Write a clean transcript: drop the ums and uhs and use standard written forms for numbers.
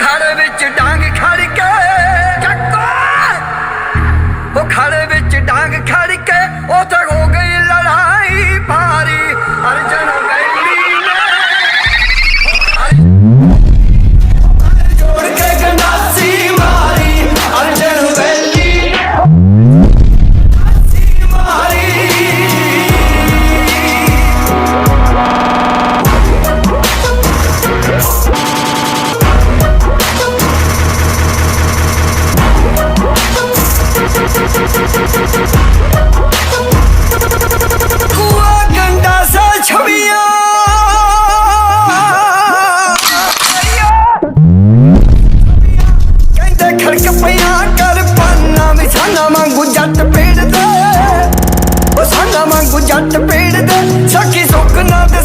खड़े विच डांग खड़ के चक्को वो खड़े विच डांग खड़ के ओ तो हो गई लड़ाई भारी अर्जन वैली ने जोड़ के गंडासी मारी अर्जन वैली मारी। कुआ गंडासा छविया कहते खड़क पिया कर पाना विछाना मांगू जट पेड़ दे साना मांगू जट पेड़ दे सखी सुख ना दे